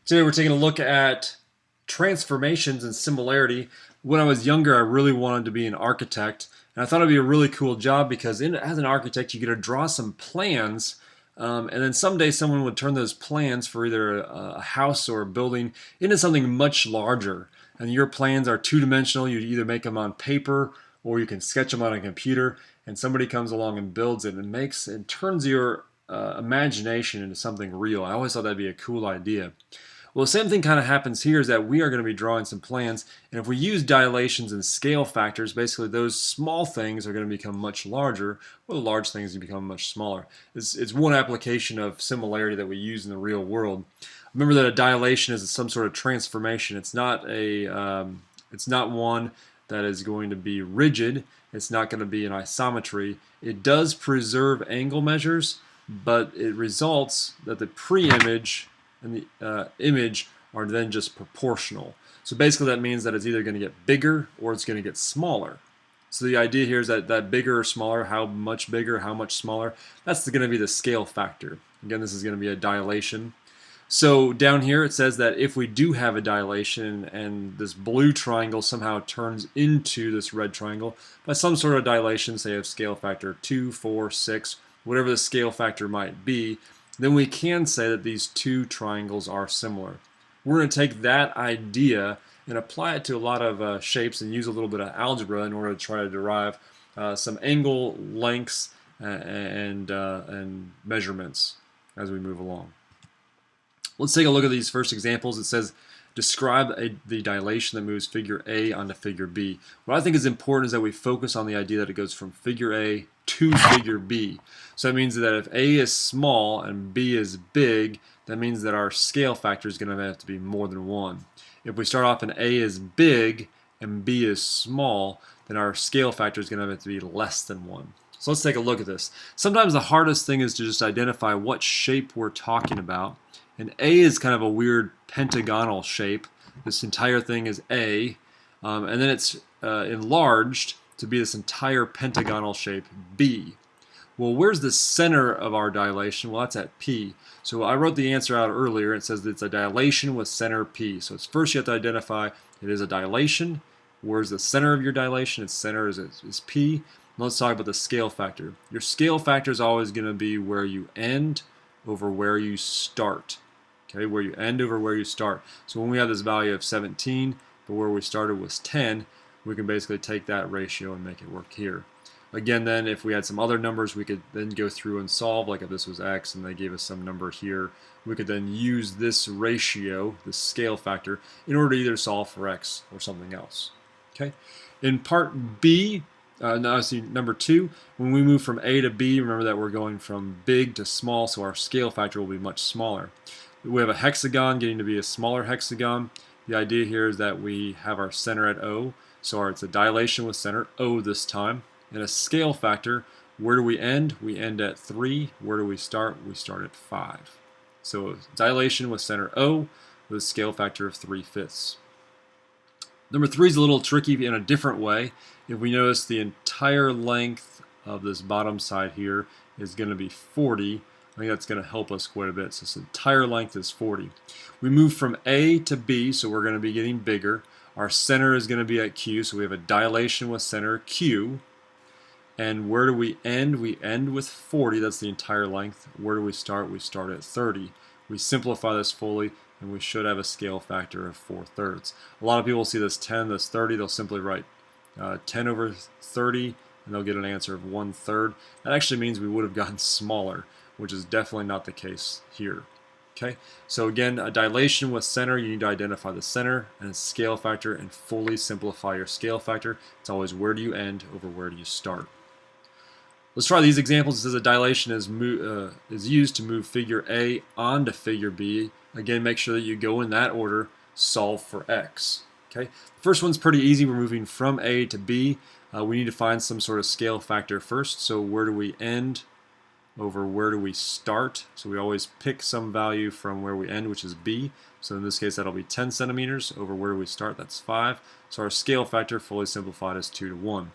Today we're taking a look at transformations and similarity. When I was younger, I really wanted to be an architect, and I thought it'd be a really cool job because as an architect, you get to draw some plans, and then someday someone would turn those plans for either a house or a building into something much larger. And your plans are two-dimensional. You either make them on paper or you can sketch them on a computer, and somebody comes along and builds it and turns your imagination into something real. I always thought that'd be a cool idea. Well, the same thing kind of happens here is that we are going to be drawing some plans, and if we use dilations and scale factors, basically those small things are going to become much larger, while the large things become much smaller. It's one application of similarity that we use in the real world. Remember that a dilation is some sort of transformation. It's not one that is going to be rigid. It's not going to be an isometry. It does preserve angle measures, but it results that the pre-image and the image are then just proportional. So basically that means that it's either going to get bigger or it's going to get smaller. So the idea here is that bigger or smaller, how much bigger, how much smaller, that's going to be the scale factor. Again, this is going to be a dilation. So down here it says that if we do have a dilation and this blue triangle somehow turns into this red triangle by some sort of dilation, say of scale factor 2, 4, 6, whatever the scale factor might be, then we can say that these two triangles are similar. We're going to take that idea and apply it to a lot of shapes and use a little bit of algebra in order to try to derive some angle lengths and measurements as we move along. Let's take a look at these first examples. It says, describe the dilation that moves figure A onto figure B. What I think is important is that we focus on the idea that it goes from figure A to figure B. So that means that if A is small and B is big, that means that our scale factor is going to have to be more than 1. If we start off and A is big and B is small, then our scale factor is going to have to be less than 1. So let's take a look at this. Sometimes the hardest thing is to just identify what shape we're talking about. And A is kind of a weird pentagonal shape. This entire thing is A, and then it's enlarged to be this entire pentagonal shape B. Well, where's the center of our dilation? Well, that's at P. So I wrote the answer out earlier. It says that it's a dilation with center P. So it's first you have to identify it is a dilation. Where's the center of your dilation? Its center is P. Let's talk about the scale factor. Your scale factor is always going to be where you end over where you start. Okay, where you end over where you start. So when we have this value of 17, but where we started was 10, we can basically take that ratio and make it work here. Again, then, if we had some other numbers, we could then go through and solve, like if this was x and they gave us some number here, we could then use this ratio, this scale factor, in order to either solve for x or something else. Okay. In part B, number 2, when we move from A to B, remember that we're going from big to small, so our scale factor will be much smaller. We have a hexagon getting to be a smaller hexagon. The idea here is that we have our center at O, so it's a dilation with center O this time. And a scale factor, where do we end? We end at 3. Where do we start? We start at 5. So dilation with center O with a scale factor of 3/5. Number 3 is a little tricky in a different way. If we notice the entire length of this bottom side here is going to be 40, I think that's going to help us quite a bit. So this entire length is 40. We move from A to B, so we're going to be getting bigger. Our center is going to be at Q, so we have a dilation with center Q. And where do we end? We end with 40. That's the entire length. Where do we start? We start at 30. We simplify this fully, and we should have a scale factor of 4/3. A lot of people see this 10, this 30. They'll simply write 10 over 30, and they'll get an answer of 1/3. That actually means we would have gotten smaller, which is definitely not the case here. Okay, so again, a dilation with center, you need to identify the center and its scale factor and fully simplify your scale factor. It's always where do you end over where do you start. Let's try these examples. It says a dilation is used to move figure A onto figure B. Again, make sure that you go in that order, solve for x. Okay, the first one's pretty easy. We're moving from A to B. We need to find some sort of scale factor first. So where do we end over where do we start? So we always pick some value from where we end, which is B. So in this case, that'll be 10 centimeters over where do we start. That's 5. So our scale factor, fully simplified, is 2:1.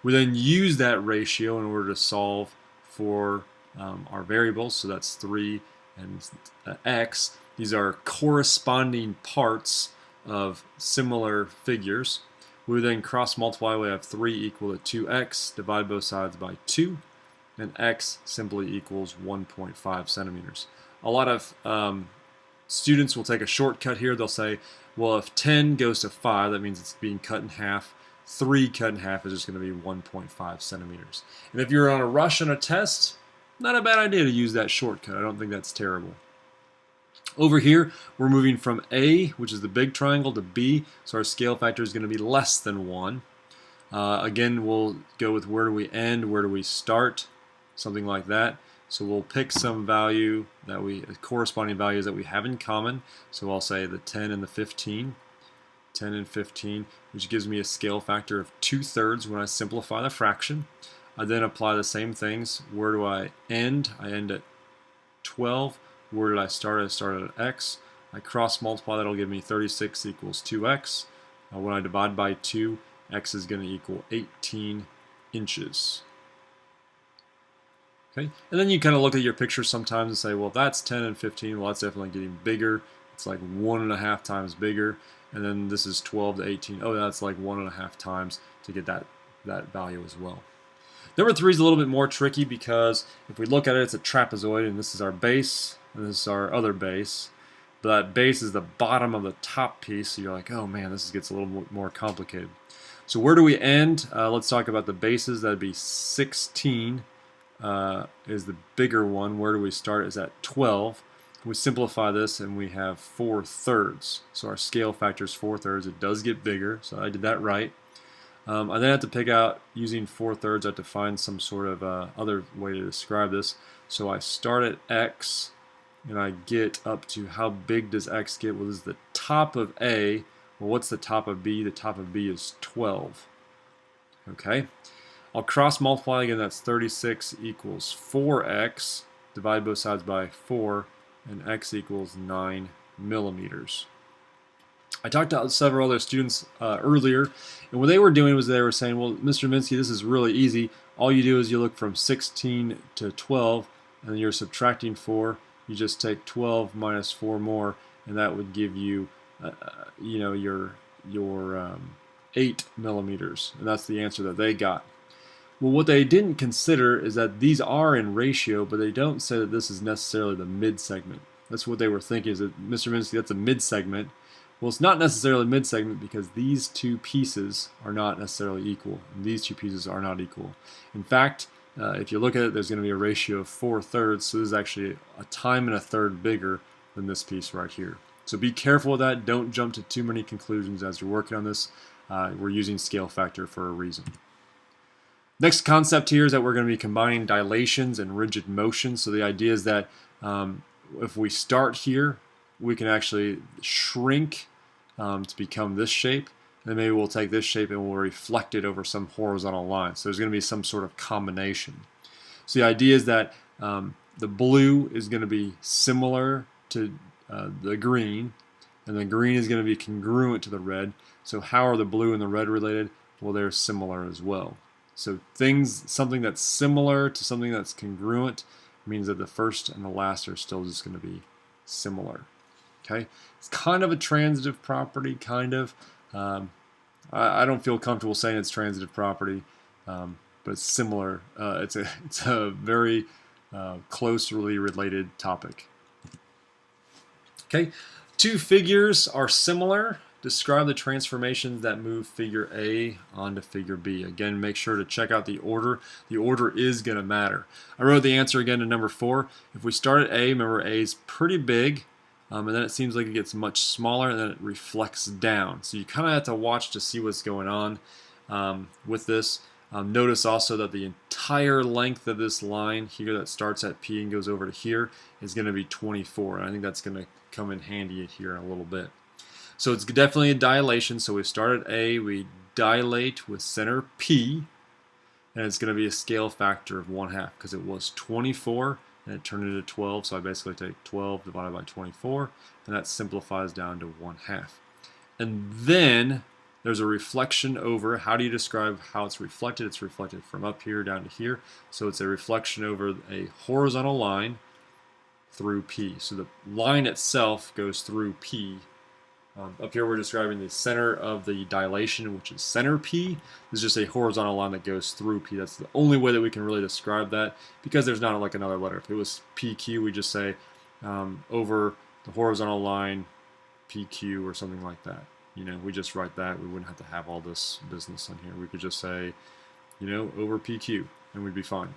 We then use that ratio in order to solve for our variables. So that's 3 and x. These are corresponding parts of similar figures. We then cross multiply. We have 3 equal to 2x. Divide both sides by 2. And x simply equals 1.5 centimeters. A lot of students will take a shortcut here. They'll say, well, if 10 goes to 5, that means it's being cut in half. 3 cut in half is just going to be 1.5 centimeters. And if you're on a rush on a test, not a bad idea to use that shortcut. I don't think that's terrible. Over here, we're moving from A, which is the big triangle, to B, so our scale factor is going to be less than 1. Again, we'll go with where do we end, where do we start, something like that. So we'll pick some value that corresponding values that we have in common. So I'll say the 10 and the 15. 10 and 15, which gives me a scale factor of 2/3 when I simplify the fraction. I then apply the same things. Where do I end? I end at 12. Where did I start? I started at x. I cross multiply, that'll give me 36 equals 2x. When I divide by 2, x is going to equal 18 inches. Okay, and then you kind of look at your picture sometimes and say, well, that's 10 and 15. Well, that's definitely getting bigger. It's like 1.5 times bigger. And then this is 12 to 18. Oh, that's like 1.5 times to get that value as well. Number 3 is a little bit more tricky because if we look at it, it's a trapezoid, and this is our base, and this is our other base. But that base is the bottom of the top piece, so you're like, oh man, this gets a little more complicated. So where do we end? Let's talk about the bases. That'd be 16 is the bigger one. Where do we start? Is at 12. We simplify this and we have 4/3. So our scale factor is 4/3. It does get bigger, so I did that right. I then have to pick out, using 4/3, I have to find some sort of other way to describe this. So I start at x and I get up to how big does x get? Well, this is the top of A. Well, what's the top of B? The top of B is 12. Okay. I'll cross multiply again. That's 36 equals 4x. Divide both sides by 4. And x equals 9 millimeters. I talked to several other students earlier, and what they were doing was they were saying, well, Mr. Minsky, this is really easy. All you do is you look from 16 to 12, and then you're subtracting 4. You just take 12 minus 4 more, and that would give you, your 8 millimeters, and that's the answer that they got. Well, what they didn't consider is that these are in ratio, but they don't say that this is necessarily the mid-segment. That's what they were thinking, is that, Mr. Minsky, that's a mid-segment. Well, it's not necessarily mid-segment because these two pieces are not necessarily equal, and these two pieces are not equal. In fact, if you look at it, there's going to be a ratio of 4/3, so this is actually a time and a third bigger than this piece right here. So be careful with that. Don't jump to too many conclusions as you're working on this. We're using scale factor for a reason. Next concept here is that we're going to be combining dilations and rigid motion. So the idea is that if we start here, we can actually shrink to become this shape. Then maybe we'll take this shape and we'll reflect it over some horizontal line. So there's going to be some sort of combination. So the idea is that the blue is going to be similar to the green, and the green is going to be congruent to the red. So how are the blue and the red related? Well, they're similar as well. So something that's similar to something that's congruent means that the first and the last are still just going to be similar. Okay, it's kind of a transitive property, kind of. I don't feel comfortable saying it's transitive property, but it's similar. It's a very closely related topic. Okay, two figures are similar. Describe the transformations that move figure A onto figure B. Again, make sure to check out the order. The order is going to matter. I wrote the answer again to number 4. If we start at A, remember A is pretty big, and then it seems like it gets much smaller, and then it reflects down. So you kind of have to watch to see what's going on with this. Notice also that the entire length of this line here that starts at P and goes over to here is going to be 24. And I think that's going to come in handy here in a little bit. So it's definitely a dilation. So we start at A, we dilate with center P, and it's going to be a scale factor of 1/2 because it was 24 and it turned into 12. So I basically take 12 divided by 24, and that simplifies down to 1/2. And then there's a reflection over. How do you describe how it's reflected? It's reflected from up here down to here. So it's a reflection over a horizontal line through P. So the line itself goes through P. Up here we're describing the center of the dilation, which is center P. This is just a horizontal line that goes through P. That's the only way that we can really describe that, because there's not like another letter. If it was PQ, we just say over the horizontal line PQ or something like that. You know, we just write that. We wouldn't have to have all this business on here. We could just say, you know, over PQ, and we'd be fine.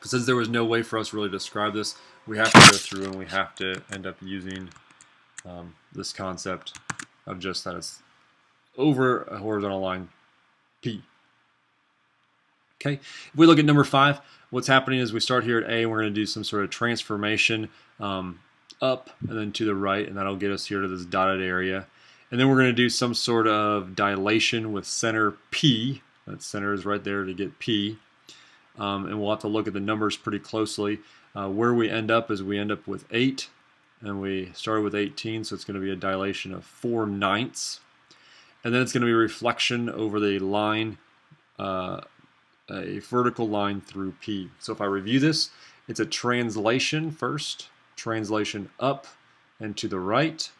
But since there was no way for us to really describe this, we have to go through and we have to end up using this concept of just that it's over a horizontal line P. Okay, if we look at number 5, what's happening is we start here at A, and we're going to do some sort of transformation up and then to the right, and that'll get us here to this dotted area. And then we're going to do some sort of dilation with center P. That center is right there to get P. And we'll have to look at the numbers pretty closely. Where we end up is we end up with 8, and we started with 18, so it's going to be a dilation of 4/9. And then it's going to be a reflection over the line, a vertical line through P. So if I review this, it's a translation first, translation up and to the right.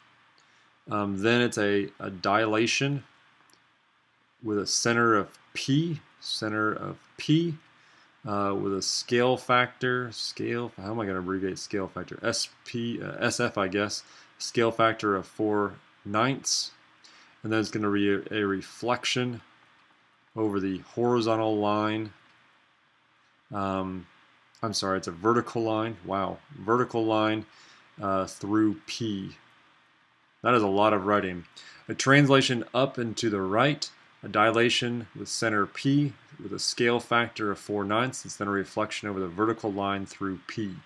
Then it's a dilation with a center of P, with a scale factor, how am I going to abbreviate scale factor? SF, I guess, scale factor of 4/9. And then it's going to be a reflection over the horizontal line. I'm sorry, it's a vertical line. Wow, vertical line through P. That is a lot of writing. A translation up and to the right, a dilation with center P with a scale factor of 4/9. It's then a reflection over the vertical line through P.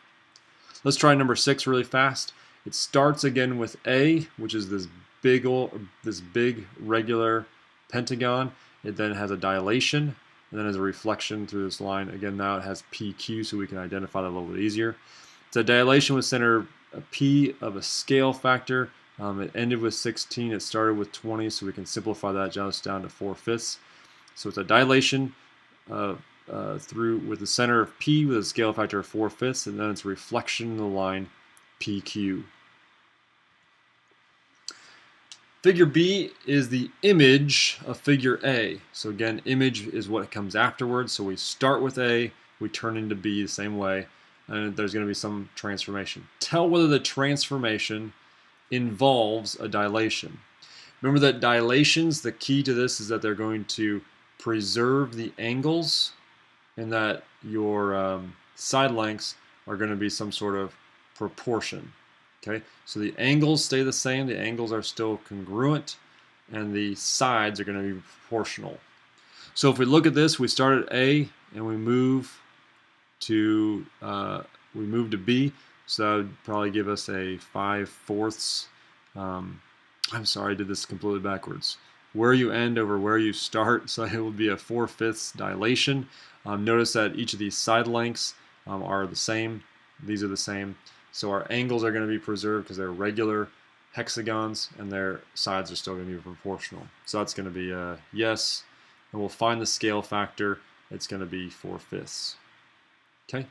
Let's try number 6 really fast. It starts again with A, which is this big regular pentagon. It then has a dilation, and then has a reflection through this line. Again, now it has PQ, so we can identify that a little bit easier. It's a dilation with center P of a scale factor. It ended with 16. It started with 20, so we can simplify that just down to 4/5. So it's a dilation through with the center of P with a scale factor of 4/5, and then it's a reflection in the line PQ. Figure B is the image of figure A. So again, image is what comes afterwards. So we start with A, we turn into B the same way, and there's going to be some transformation. Tell whether the transformation involves a dilation. Remember that dilations, the key to this is that they're going to preserve the angles, and that your side lengths are going to be some sort of proportion. Okay, so the angles stay the same, the angles are still congruent, and the sides are going to be proportional. So if we look at this, we start at A and we move to B, so that would probably give us a 5/4. I'm sorry, I did this completely backwards. Where you end over where you start, so it will be a 4/5 dilation. Notice that each of these side lengths are the same. These are the same. So our angles are going to be preserved because they're regular hexagons, and their sides are still going to be proportional. So that's going to be a yes, and we'll find the scale factor. It's going to be 4/5. Okay.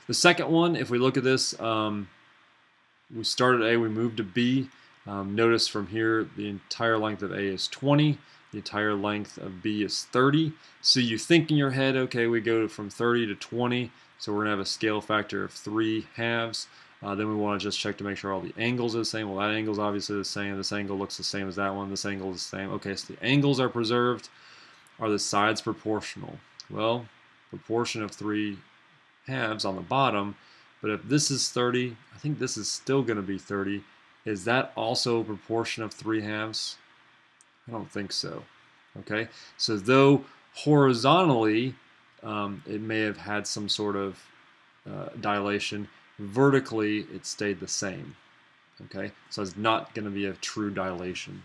The second one, if we look at this, we started at A, we moved to B. Notice from here the entire length of A is 20, the entire length of B is 30. So you think in your head, okay, we go from 30 to 20, so we're going to have a scale factor of 3/2. Then we want to just check to make sure all the angles are the same. Well, that angle is obviously the same. This angle looks the same as that one. This angle is the same. Okay, so the angles are preserved. Are the sides proportional? Well, proportion of 3/2 on the bottom. But if this is 30, I think this is still going to be 30. Is that also a proportion of 3/2? I don't think so. Okay, so though horizontally it may have had some sort of dilation, vertically it stayed the same. Okay, so it's not going to be a true dilation.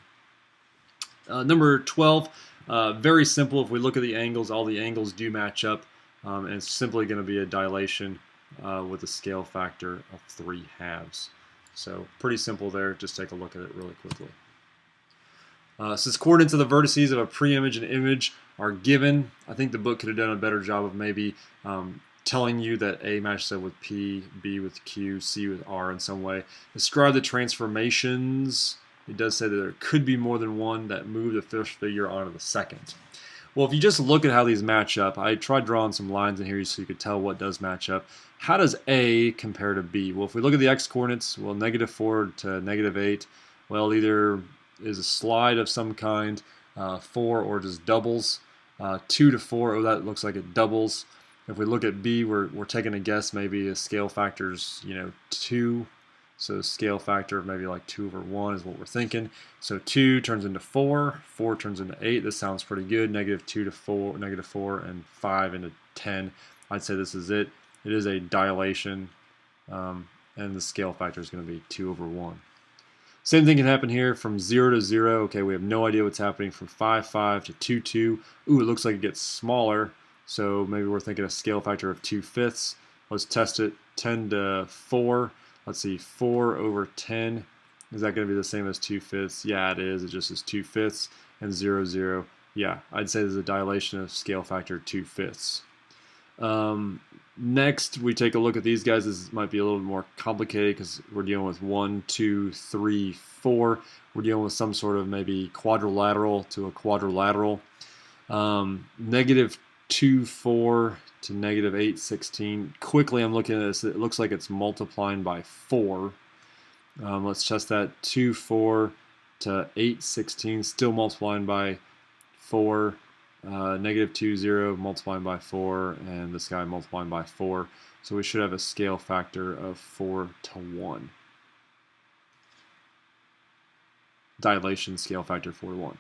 Number 12, very simple. If we look at the angles, all the angles do match up, and it's simply going to be a dilation with a scale factor of 3/2. So pretty simple there. Just take a look at it really quickly. Since coordinates of the vertices of a pre-image and image are given, I think the book could have done a better job of maybe telling you that A matches up with P, B with Q, C with R in some way. Describe the transformations. It does say that there could be more than one that move the first figure onto the second. Well, if you just look at how these match up, I tried drawing some lines in here so you could tell what does match up. How does A compare to B? Well, if we look at the x-coordinates, well, -4 to -8, well, either is a slide of some kind, 4 or just doubles. 2 to 4, oh, that looks like it doubles. If we look at B, we're taking a guess, maybe a scale factor's 2. So scale factor of maybe like 2/1 is what we're thinking. So 2 turns into 4, 4 turns into 8. This sounds pretty good. -2 to 4, -4, and 5 into 10. I'd say this is it. It is a dilation, and the scale factor is going to be 2/1. Same thing can happen here from 0 to 0. Okay, we have no idea what's happening from 5, 5 to 2, 2. Ooh, it looks like it gets smaller. So maybe we're thinking a scale factor of 2/5. Let's test it. 10 to 4. Let's see, 4 over 10. Is that going to be the same as 2/5? Yeah, it is. It just is 2/5. And 0, 0. Yeah, I'd say there's a dilation of scale factor 2/5. Next, we take a look at these guys. This might be a little bit more complicated because we're dealing with 1, 2, 3, 4. We're dealing with some sort of maybe quadrilateral to a quadrilateral. -2, 4 to -8, 16. Quickly, I'm looking at this. It looks like it's multiplying by 4. Let's test that. 2, 4 to 8, 16. Still multiplying by 4. -2, 0, multiplying by 4, and this guy multiplying by 4. So we should have a scale factor of 4 to 1. Dilation scale factor 4 to 1.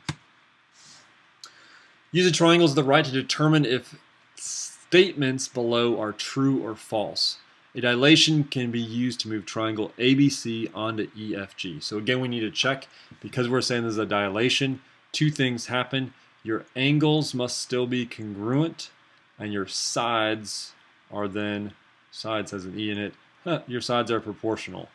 Use the triangles to the right to determine if statements below are true or false. A dilation can be used to move triangle ABC onto EFG. So again, we need to check, because we're saying this is a dilation, two things happen. Your angles must still be congruent, and your sides are then, sides has an E in it, your sides are proportional.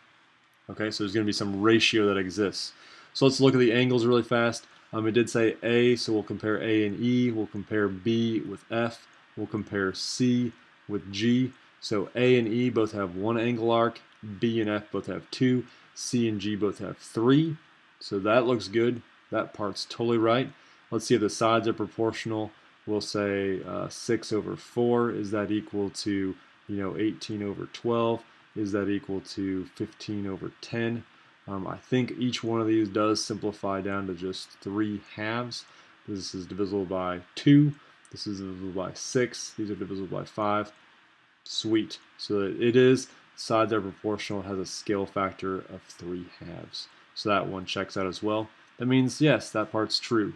Okay, so there's going to be some ratio that exists. So let's look at the angles really fast. It did say A, so we'll compare A and E. We'll compare B with F. We'll compare C with G. So A and E both have 1 angle arc. B and F both have 2. C and G both have 3. So that looks good. That part's totally right. Let's see if the sides are proportional. We'll say 6 over 4. Is that equal to 18 over 12? Is that equal to 15 over 10? I think each one of these does simplify down to just 3 halves. This is divisible by 2. This is divisible by 6. These are divisible by 5. Sweet. So it is. Sides are proportional. It has a scale factor of 3 halves. So that one checks out as well. That means, yes, that part's true.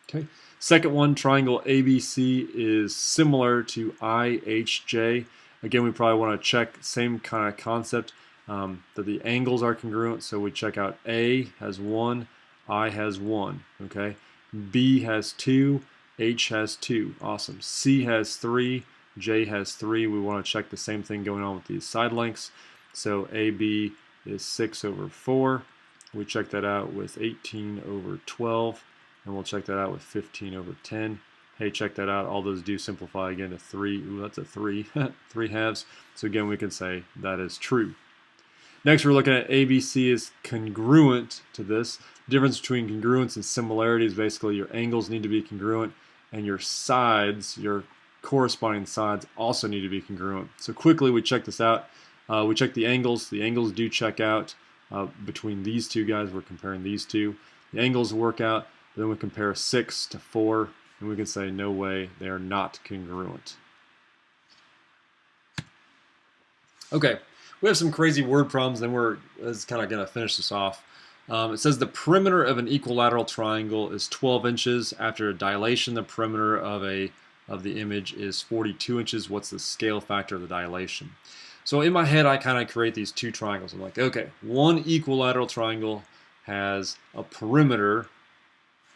Okay. Second one, triangle ABC is similar to IHJ. Again, we probably want to check same kind of concept, that the angles are congruent. So we check out A has 1, I has 1. Okay. B has 2, H has 2. Awesome. C has 3, J has 3. We want to check the same thing going on with these side lengths. So AB is 6 over 4. We check that out with 18 over 12. And we'll check that out with 15 over 10. Hey, check that out. All those do simplify again to 3. Ooh, that's a 3. 3 halves. So again, we can say that is true. Next, we're looking at ABC is congruent to this. The difference between congruence and similarity is basically your angles need to be congruent, and your sides, your corresponding sides, also need to be congruent. So quickly, we check this out. We check the angles. The angles do check out between these two guys. We're comparing these two. The angles work out. Then we compare 6 to 4, and we can say, no way, they are not congruent. Okay, we have some crazy word problems, then we're kind of going to finish this off. It says the perimeter of an equilateral triangle is 12 inches. After a dilation, the perimeter of the image is 42 inches. What's the scale factor of the dilation? So in my head, I kind of create these two triangles. I'm like, okay, one equilateral triangle has a perimeter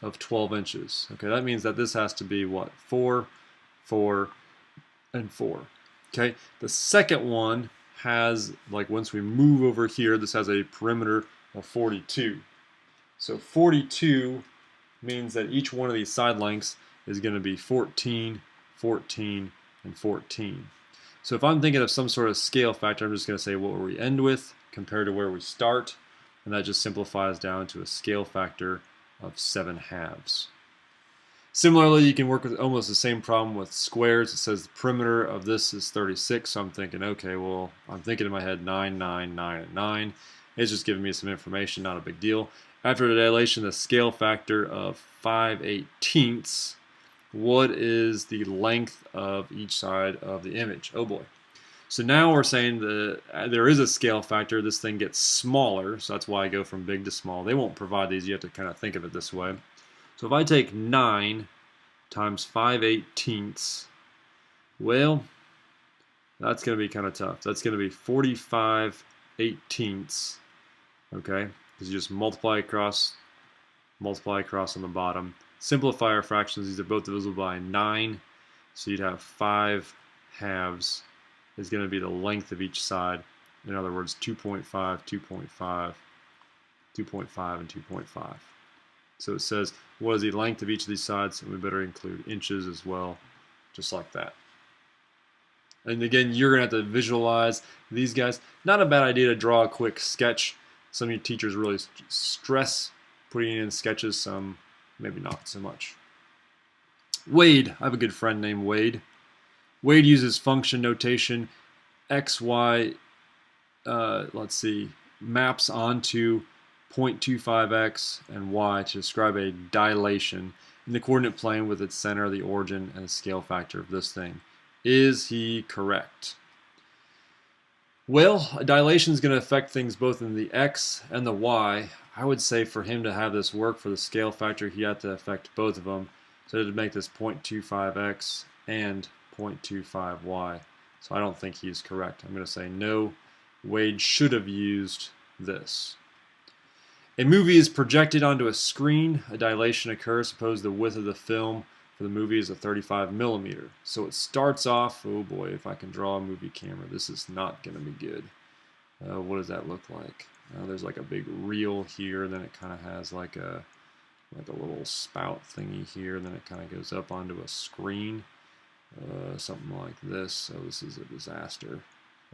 of 12 inches. Okay, that means that this has to be what? 4, 4, and 4. Okay, the second one has, like, once we move over here, this has a perimeter of 42. So 42 means that each one of these side lengths is going to be 14, 14, and 14. So if I'm thinking of some sort of scale factor, I'm just going to say what we end with compared to where we start, and that just simplifies down to a scale factor of 7/2. Similarly, you can work with almost the same problem with squares. It says the perimeter of this is 36, so I'm thinking, okay, well, I'm thinking in my head 9, 9, 9, and 9. It's just giving me some information, not a big deal. After the dilation, the scale factor of 5/18, what is the length of each side of the image? Oh boy. So now we're saying that there is a scale factor. This thing gets smaller, so that's why I go from big to small. They won't provide these. You have to kind of think of it this way. So if I take 9 times 5/18, well, that's going to be kind of tough. That's going to be 45/18, okay? Because you just multiply across on the bottom. Simplify our fractions. These are both divisible by 9, so you'd have 5/2 is going to be the length of each side. In other words, 2.5, 2.5, 2.5, and 2.5. So it says, what is the length of each of these sides? And we better include inches as well, just like that. And again, you're going to have to visualize these guys. Not a bad idea to draw a quick sketch. Some of you teachers really stress putting in sketches, some maybe not so much. Wade, I have a good friend named Wade. Wade uses function notation. X, Y, let's see, maps onto 0.25x and y to describe a dilation in the coordinate plane with its center, the origin, and the scale factor of this thing. Is he correct? Well, a dilation is going to affect things both in the x and the y. I would say for him to have this work for the scale factor, he had to affect both of them. So to make this 0.25x and 0.25y. So I don't think he's correct. I'm going to say no, Wade should have used this. A movie is projected onto a screen. A dilation occurs. Suppose the width of the film for the movie is a 35mm. So it starts off, oh boy, if I can draw a movie camera, this is not going to be good. What does that look like? There's like a big reel here, then it kind of has like a little spout thingy here, and then it kind of goes up onto a screen. Something like this. So this is a disaster.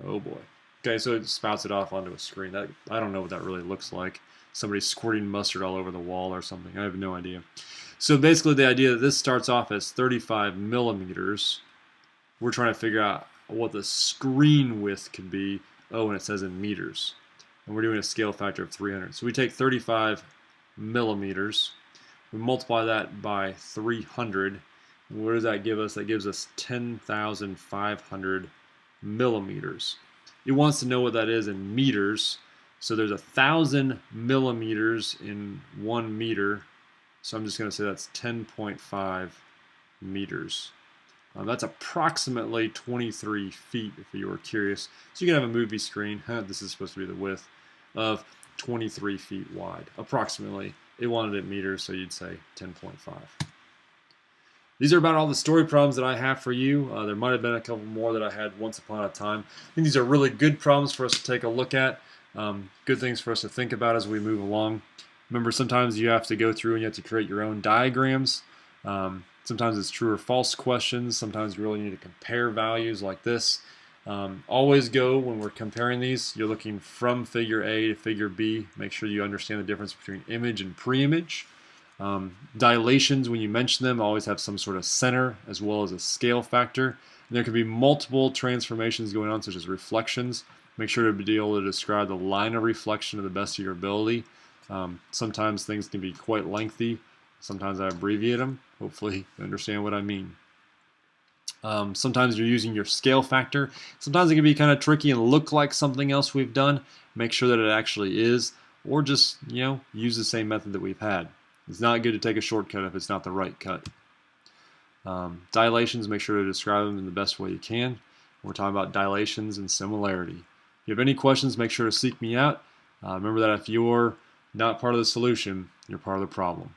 Oh boy. Okay, so it spouts it off onto a screen. I don't know what that really looks like. Somebody squirting mustard all over the wall or something. I have no idea. So basically the idea that this starts off as 35mm. We're trying to figure out what the screen width could be. Oh, and it says in meters. And we're doing a scale factor of 300. So we take 35mm. We multiply that by 300. And what does that give us? That gives us 10,500 millimeters. It wants to know what that is in meters. So there's 1,000 millimeters in 1 meter. So I'm just going to say that's 10.5 meters. That's approximately 23 feet if you were curious. So you can have a movie screen. This is supposed to be the width of 23 feet wide. Approximately. It wanted it meters, so you'd say 10.5. These are about all the story problems that I have for you. There might have been a couple more that I had once upon a time. I think these are really good problems for us to take a look at. Good things for us to think about as we move along. Remember, sometimes you have to go through and you have to create your own diagrams. Sometimes it's true or false questions. Sometimes you really need to compare values like this. Always go, when we're comparing these, you're looking from figure A to figure B. Make sure you understand the difference between image and pre-image. Dilations, when you mention them, always have some sort of center as well as a scale factor. And there could be multiple transformations going on, such as reflections. Make sure to be able to describe the line of reflection to the best of your ability. Sometimes things can be quite lengthy. Sometimes I abbreviate them. Hopefully you understand what I mean. Sometimes you're using your scale factor. Sometimes it can be kind of tricky and look like something else we've done. Make sure that it actually is, or just, use the same method that we've had. It's not good to take a shortcut if it's not the right cut. Dilations, make sure to describe them in the best way you can. We're talking about dilations and similarity. If you have any questions, make sure to seek me out. Remember that if you're not part of the solution, you're part of the problem.